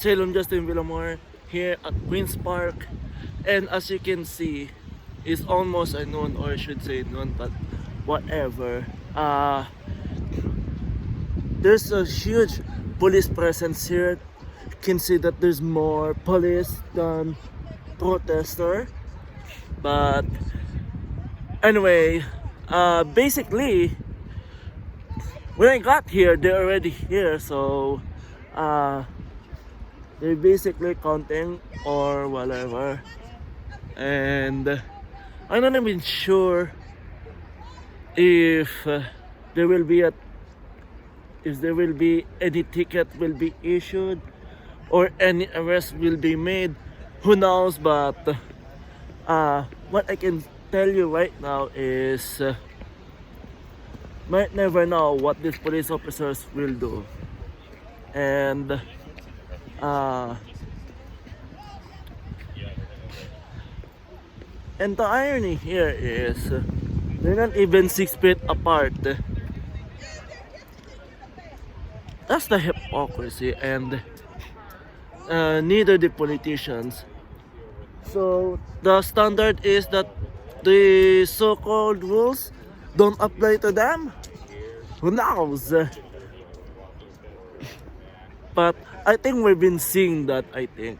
Ceylon Justin Villamor here at Queen's Park, and as you can see, it's almost a noon, or I should say noon, but whatever. There's a huge police presence here. You can see that there's more police than protester. But anyway, basically, when I got here, they're already here, so they're basically counting or whatever, and I'm not even sure if there will be any ticket will be issued or any arrest will be made. Who knows? But what I can tell you right now is might never know what these police officers will do. And the irony here is they're not even 6 feet apart. That's the hypocrisy, and neither the politicians. So the standard is that the so-called rules don't apply to them. Who knows? But I think we've been seeing that, I think.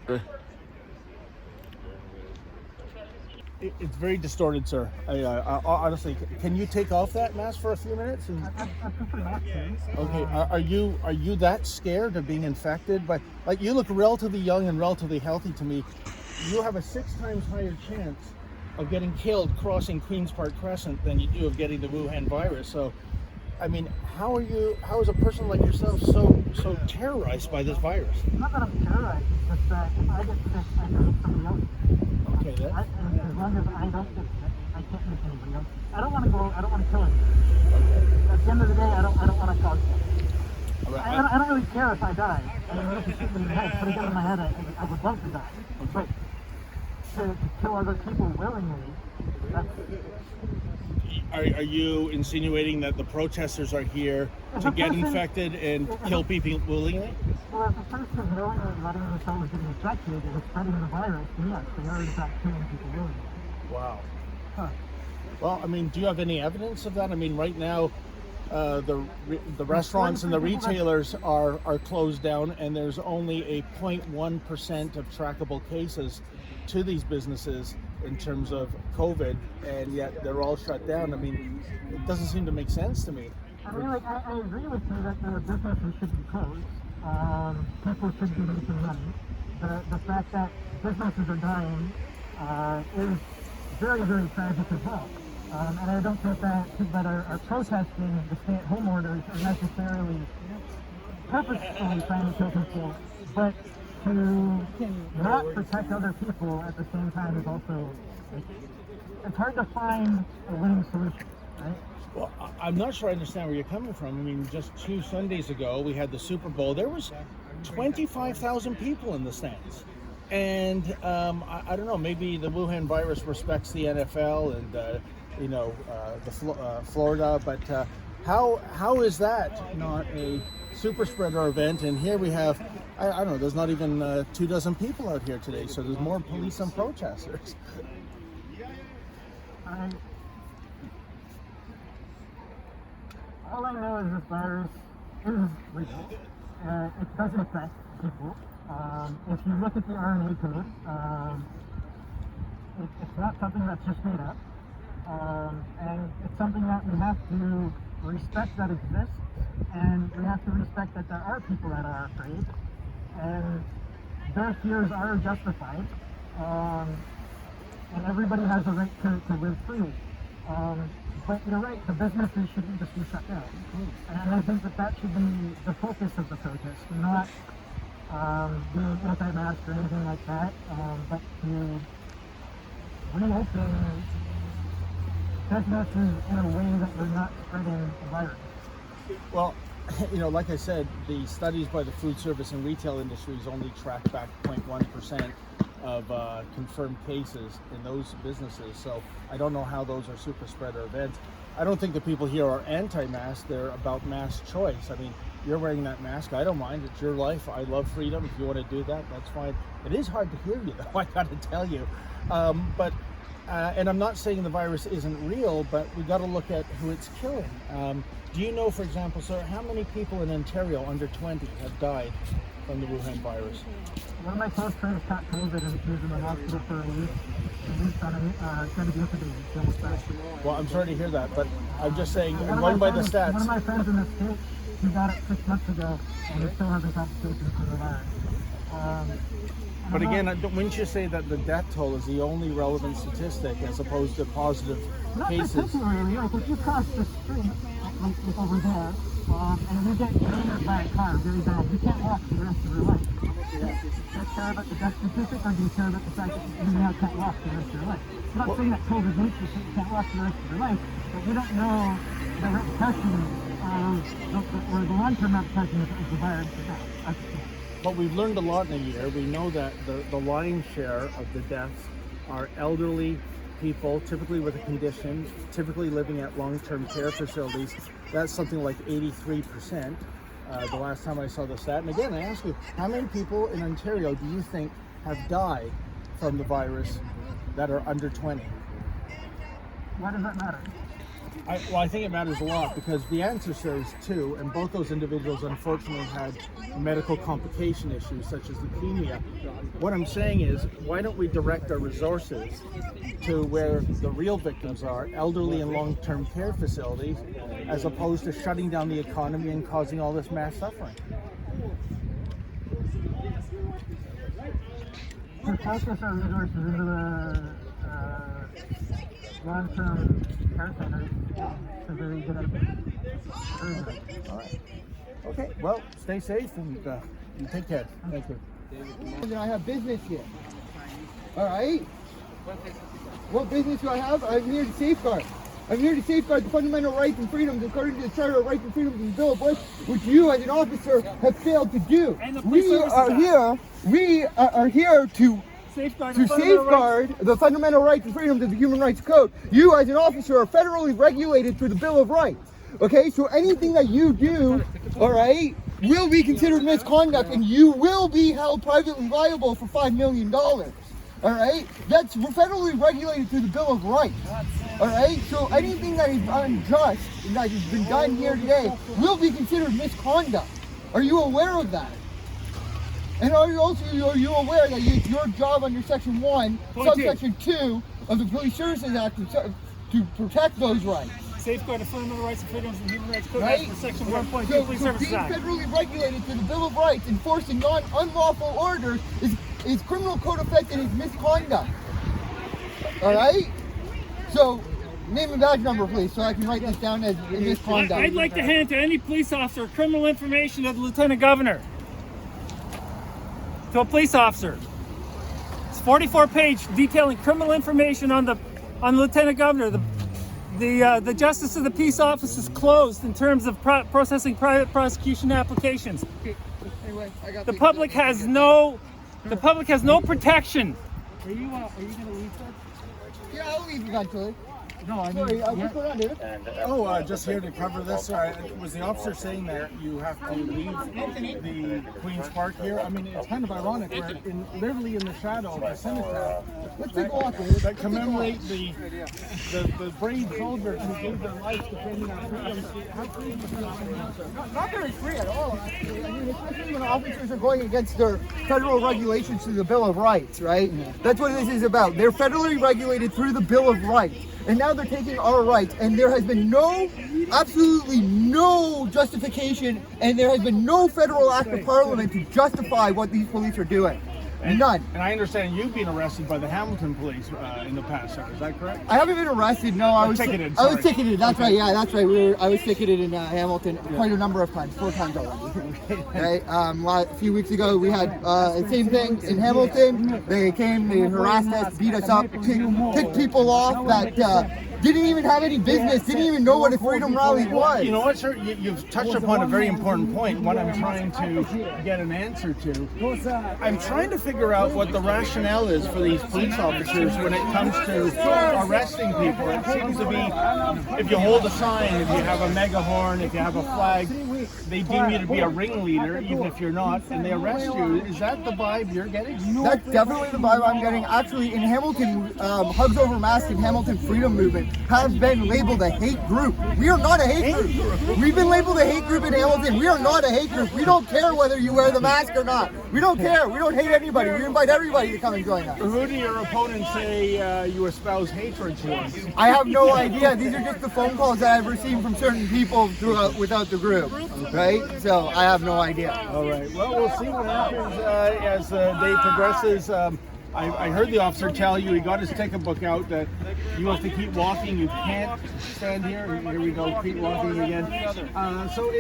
It's very distorted, sir. I honestly, can you take off that mask for a few minutes? I prefer not to. Okay, are you that scared of being infected? But like, you look relatively young and relatively healthy to me. You have a 6 times higher chance of getting killed crossing Queen's Park Crescent than you do of getting the Wuhan virus. So, I mean, how is a person like yourself so terrorized by this virus? Not that I'm terrorized, it's just that if I get sick, I can make somebody else sick. Okay, that. As long as I don't get sick, I can't make anybody else sick. I don't want to kill anybody. At the end of the day, I don't want to cause death. I don't really care if I die. I mean, if you shoot me in the head, put a gun in my head, I would love to die. But to kill other people willingly, that's... Are you insinuating that the protesters are here to get infected and kill people willingly? Well, if the person willingly letting themselves get infected and spreading the virus, then yes, they are in fact killing people willingly. Wow. Huh. Well, I mean, do you have any evidence of that? I mean, right now, the restaurants and the retailers are closed down, and there's only a 0.1% of trackable cases to these businesses in terms of COVID, and yet they're all shut down. I mean, it doesn't seem to make sense to me. I mean, like, I agree with you that the businesses should be closed. People should be making money. The fact that businesses are dying is very, very tragic as well. And I don't think that people that are protesting the stay-at-home orders are necessarily purposefully trying to kill people, but to not protect other people at the same time is also, it's hard to find a winning solution, right? Well, I'm not sure I understand where you're coming from. I mean, just 2 Sundays ago, we had the Super Bowl. There was 25,000 people in the stands. And I don't know, maybe the Wuhan virus respects the NFL and, Florida, but how is that not a super spreader event? And here we have, I don't know, there's not even 24 people out here today, so there's more police than protesters. All I know is this virus is real. It doesn't affect people. If you look at the RNA code, it's not something that's just made up. And it's something that we have to respect that exists, and we have to respect that there are people that are afraid, and their fears are justified, and everybody has a right to live freely. But you're right, the businesses shouldn't just be shut down. And I think that should be the focus of the protest, not being anti-mask or anything like that, but to reopen businesses in a way that we're not spreading the virus. Well, like I said, the studies by the food service and retail industries only track back 0.1% of confirmed cases in those businesses. So I don't know how those are super spreader events. I don't think the people here are anti-mask. They're about mask choice. I mean, you're wearing that mask. I don't mind. It's your life. I love freedom. If you want to do that, that's fine. It is hard to hear you, though, I got to tell you. And I'm not saying the virus isn't real, but we got to look at who it's killing. Do you know, for example, sir, how many people in Ontario under 20 have died from the Wuhan virus? One of my close friends caught COVID and he was in the hospital for a week. And he's trying to be intubated. Well, I'm sorry to hear that, but I'm just saying, One I'm of going my by the friends- stats. One of my friends in the States, he got it 6 months ago and he still hasn't complications from the virus. But again, wouldn't you say that the death toll is the only relevant statistic as opposed to positive not cases? particularly, like if you cross the street, like over there, and you get hit by a car very bad, you can't walk for the rest of your life. Do you care about the death statistic, or do you care about the fact that you now can't walk for the rest of your life? I'm not saying that COVID makes you can't walk for the rest of your life, but we don't know the repercussions or the long-term repercussions of the virus or not. That's the thing. But we've learned a lot in a year. We know that the lion's share of the deaths are elderly people, typically with a condition, typically living at long-term care facilities. That's something like 83%. The last time I saw the stat. And again, I ask you, how many people in Ontario do you think have died from the virus that are under 20? Why does that matter? I think it matters a lot because the answer says 2, and both those individuals unfortunately had medical complication issues such as leukemia. What I'm saying is, why don't we direct our resources to where the real victims are, elderly and long-term care facilities, as opposed to shutting down the economy and causing all this mass suffering? To focus our resources into the long-term care centers is a very good idea. Very good. All right. Okay. Well, stay safe and take care. Thank you. And I have business here. All right. What business do I have? I'm here to safeguard. I'm here to safeguard the fundamental rights and freedoms according to the Charter of Rights and Freedoms of the Bill of Rights, which you, as an officer, have failed to do. We are here to safeguard the fundamental rights and freedoms of the Human Rights Code. You, as an officer, are federally regulated through the Bill of Rights. Okay, so anything that you do, all right, will be considered misconduct, and you will be held privately liable for $5 million. All right, that's federally regulated through the Bill of Rights. All right, so anything that is unjust and that has been done here today will be considered misconduct. Are you aware of that? And are you aware that it's your job under Section 1, Subsection 2 of the Police Services Act to protect those rights? Safeguard the fundamental rights and freedoms of the Human Rights Code Right? for Section 1.2 So Police being Services Act. federally regulated through the Bill of Rights, enforcing unlawful orders is criminal code offense and is misconduct. All right? So name and badge number, please, so I can write this down as misconduct. I'd like to hand to any police officer criminal information of the Lieutenant Governor. To a police officer. It's 44-page detailing criminal information on the Lieutenant Governor. The Justice of the Peace Office is closed in terms of processing private prosecution applications. Anyway, I got The public has no protection. Are you going to leave, sir? Yeah, I'll leave eventually. No, I mean, Sorry, what's going on, David? Just here to cover this. Was the officer saying that you have to leave the Queen's Park here? I mean, it's kind of ironic. We're literally in the shadow of the cenotaph. Let's take a walk, David. That commemorate the brave soldiers who gave their lives defending our freedoms. How free is the officer? Not very free at all, actually. I mean, especially when officers are going against their federal regulations through the Bill of Rights, right? That's what this is about. They're federally regulated through the Bill of Rights. And now they're taking our rights. And there has been absolutely no justification, and there has been no federal act of parliament to justify what these police are doing. None. And I understand you've been arrested by the Hamilton police in the past, sir. Is that correct? I haven't been arrested. No, I was ticketed. I was Sorry. ticketed. That's right. Yeah, that's right. I was ticketed in Hamilton quite a number of times, 4 times already. Right. A few weeks ago, we had the same thing in Hamilton. They came, they harassed us, beat us up, kicked people off that didn't even have any business, didn't even know what a freedom rally was. You know what, sir? You've touched upon a very important point, what I'm trying to get an answer to. I'm trying to figure out what the rationale is for these police officers when it comes to arresting people. It seems to be, if you hold a sign, if you have a megahorn, if you have a flag, they deem you to be a ringleader, even if you're not, and they arrest you. Is that the vibe you're getting? That's definitely the vibe I'm getting. Actually, in Hamilton, Hugs Over Masks and Hamilton Freedom Movement have been labeled a hate group. We are not a hate group. We've been labeled a hate group in Hamilton. We are not a hate group. We don't care whether you wear the mask or not. We don't care. We don't hate anybody. We invite everybody to come and join us. Who do your opponents say you espouse hatred towards? I have no idea. These are just the phone calls that I've received from certain people throughout without the group, right? So I have no idea. All right. Well, we'll see what happens as the day progresses. I heard the officer tell you, he got his ticket book out, that you have to keep walking. You can't stand here. Here we go, keep walking again. So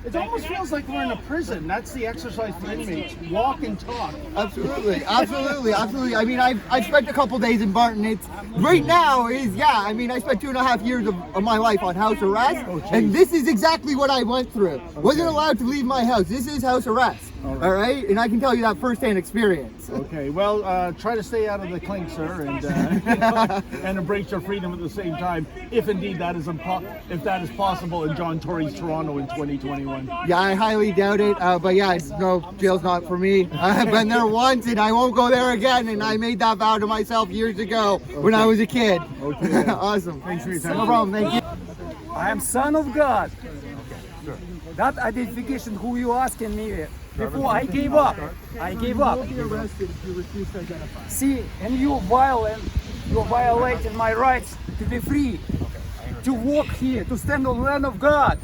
it almost feels like we're in a prison. That's the exercise for inmates. Walk and talk. Absolutely, absolutely, absolutely. I mean, I've spent a couple days in Barton. It's right now is I mean, I spent 2.5 years of my life on house arrest, and this is exactly what I went through. Wasn't allowed to leave my house. This is house arrest. All right, and I can tell you that firsthand experience. Okay, well, try to stay out of the clink, sir, and and embrace your freedom at the same time, if indeed that is if that is possible in John Tory's Toronto in 2021. Yeah, I highly doubt it, but yeah, no, jail's not for me. I've been there once, and I won't go there again. And I made that vow to myself years ago when I was a kid. Okay. Awesome. Thanks for your time. No problem. Thank you. I am son of God. That identification who you asking me before I gave up. I gave up. You will be arrested if you refuse to identify. See, and you're violating my rights to be free, to walk here, to stand on the land of God.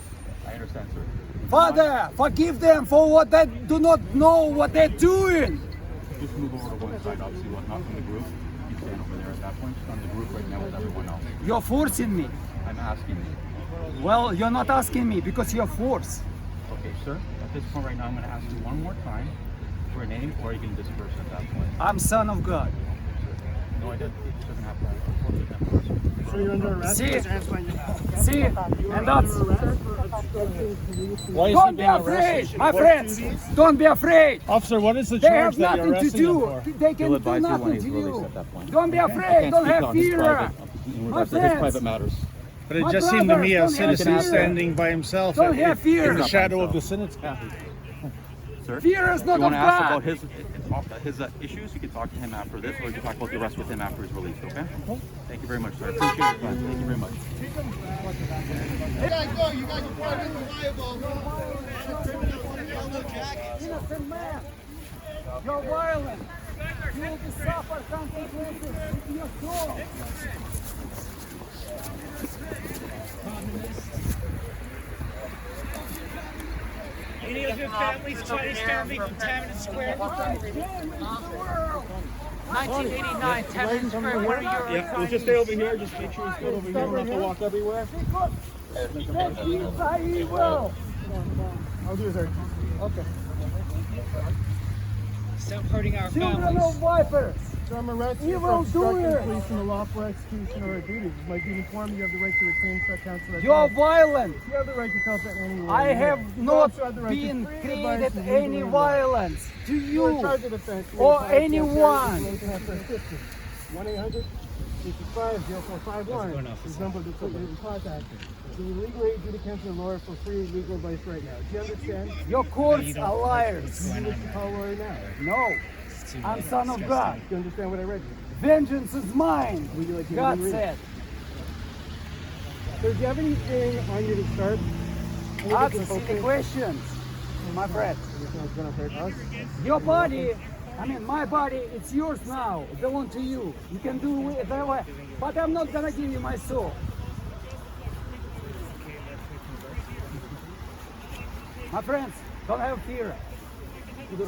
I understand, sir. Father, forgive them for what they do not know what they're doing. Just move over to one side, obviously, not from the group. You stand over there at that point, just on the group right now with everyone else. You're forcing me. I'm asking you. Well, you're not asking me because you're forced. Okay, sir, at this point right now, I'm going to ask you one more time for a name, or you can disperse at that point. I'm son of God. No, it doesn't have to. So you're under arrest? See, and that's. Why is he Don't be being afraid, arrested? my friends. Don't be afraid. Officer, what is the They charge have that you're nothing to arresting him for? do. They can He'll do advise you when nothing he's to released you. at that point. Don't be I afraid. can't Don't speak have on his fear. private, in My regards to his friends. private matters. But it My just seemed to me a brothers, don't have citizen fear. standing by himself Don't have fear. in the shadow of the cenotaph. Sir, Fear is if not you of want to ask God. about his issues, you can talk to him after this, or you can talk about the arrest with him after he's released, okay? Thank you very much, sir. Appreciate your time. Thank you very much. You guys go. You guys are privately liable. Innocent man. You're violent. You will suffer consequences with your soul. Any of your families try to establish Taman Square? 1989, Taman Square. What are your Yeah, we'll just stay over here. Just make sure he's good over here. We don't have to walk everywhere. That means I evil. I'll do it, sir. Okay. Stop hurting our Children families. of vipers. So I'm arrested You for will do obstructing it. police in the lawful execution of our duties. Like being informed, you have the right to retain such counsel. at You're time. violent. You have the right to counsel at any way. I have You not also have the right to been free created advice and any legally violence to You are in you. charge of defense. or anyone. 1-800-65-0451 is the number to put you in contact. So you legally aid you to cancel a lawyer for free legal advice right now. Do you understand? Your courts are liars. You wish to call a lawyer now. No, I'm son of God. Do you understand what I read? Vengeance is mine. Would you like to God read it? said. So do you have anything on you to start? Answer the questions, my friend. Anything that's going to hurt us? Your body, my body, it's yours now. It belongs to you. You can do with it that way. But I'm not gonna give you my soul. My friends, don't have fear.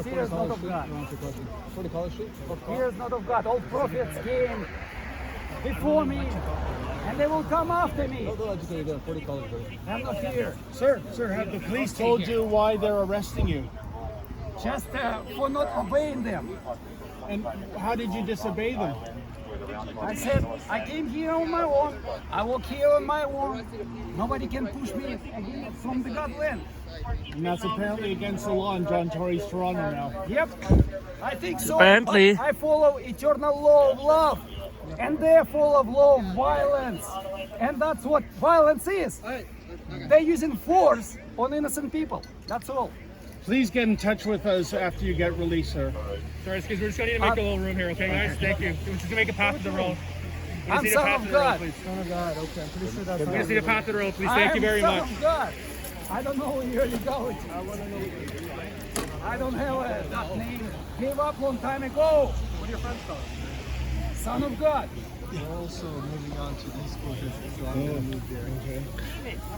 Fear is not of God. Fear is not of God. All prophets came before me, and they will come after me. Have no fear. Sir, have the police told you why they're arresting you? Just for not obeying them. And how did you disobey them? I said, I came here on my own. I walk here on my own. Nobody can push me from the God land. And that's apparently against the law in John Tory's Toronto now. Yep, I think so. Apparently. But I follow eternal law of love. And they're full of law of violence. And that's what violence is. They're using force on innocent people. That's all. Please get in touch with us after you get released, sir. Sorry, excuse me. We're just going to need to make a little room here, okay, guys? Thank you. We're just going to make a path to the road. We just I'm need a son path of to the road, God. please. Son of God. Okay, I'm pretty sure that's We just need a path to the road, please. Thank you very I am much. son of God. I don't know where you're going. I don't have that name. Gave up long time ago. What are your friends called? Son of God. Also moving on to East Coast, so I'm gonna move there. Okay.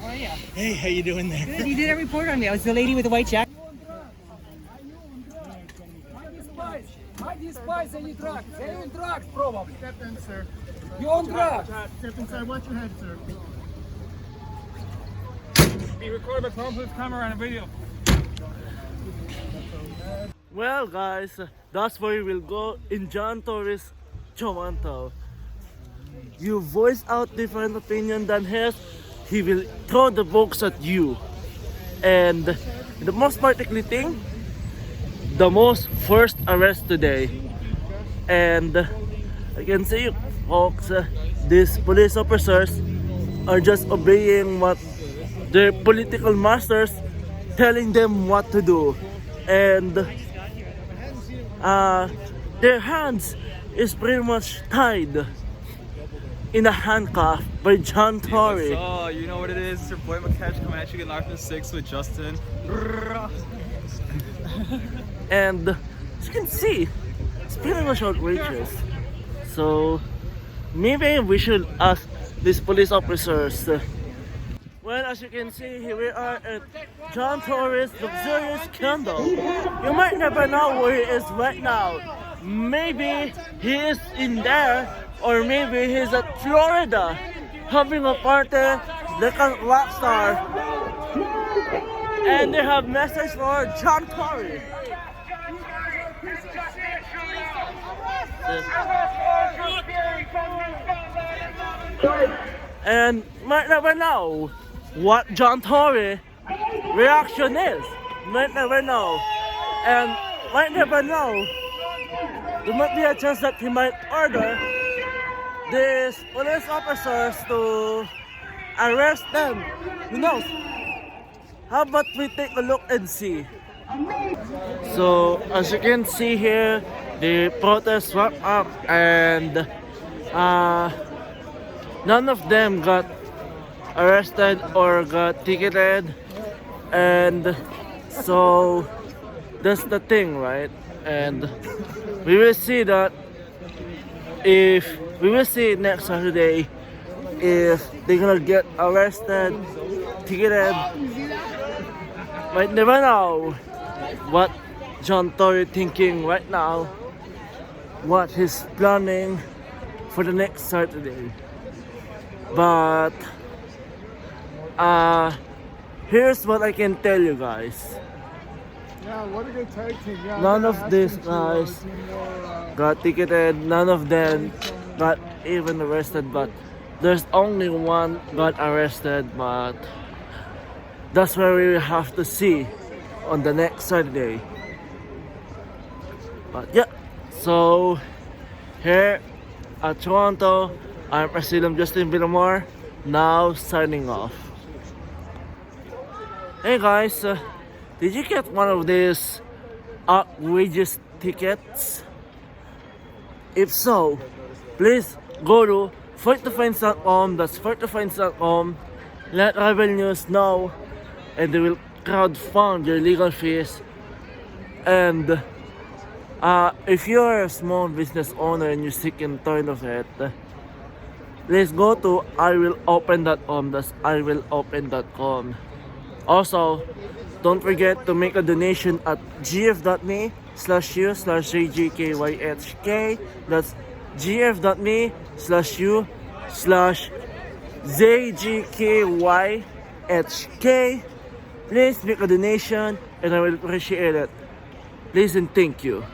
How are you? Hey, how you doing there? Good. You did a report on me. I was the lady with the white jacket. I despise any drugs. They're on drugs, probably. Step in, sir. You're on drugs. Step inside. Watch your head, sir. Be recorded by phone, please, camera and a video. Well, guys, that's where we will go in John Torres Toronto. You voice out different opinion than his, he will throw the books at you. And the most particular thing, the most first arrest today. And I can see you folks, these police officers are just obeying what their political masters telling them what to do. And their hands is pretty much tied in a handcuff by John Tory. Oh, you know what it is? It's your boy McCatch coming at you in Live in 6 with Justin. And as you can see, it's pretty much outrageous. So maybe we should ask these police officers. Well, as you can see, here we are at John Torres' luxurious condo. You might never know where he is right now. Maybe he is in there, or maybe he's at Florida having a party like a rock star. And they have message for John Torres. And might never know what John Tory reaction is. Might never know. And might never know. There might be a chance that he might order these police officers to arrest them. Who knows? How about we take a look and see? So as you can see here, the protest wrapped up and none of them got arrested or got ticketed, and so that's the thing, right? And we will see that if we will see next Saturday if they're gonna get arrested, ticketed. Might never know what John Tory thinking right now, what he's planning for the next Saturday. But here's what I can tell you guys. Yeah, what a good tag team. Yeah, None of these guys got ticketed, none of them got even arrested, but there's only one got arrested, but that's where we have to see on the next Saturday. But yeah, so here at Toronto, I'm President Justin Villamore, now signing off. Hey guys, did you get one of these outrageous tickets? If so, please go to fighttofines.com, that's fighttofines.com, let Rebel News know, and they will crowdfund your legal fees. And if you're a small business owner and you're sick and tired of it, please go to iwillopen.com, that's iwillopen.com. Also, don't forget to make a donation at gf.me/u/jgkyhk, that's gf.me/u/jgkyhk. Please make a donation and I will appreciate it. Please and thank you.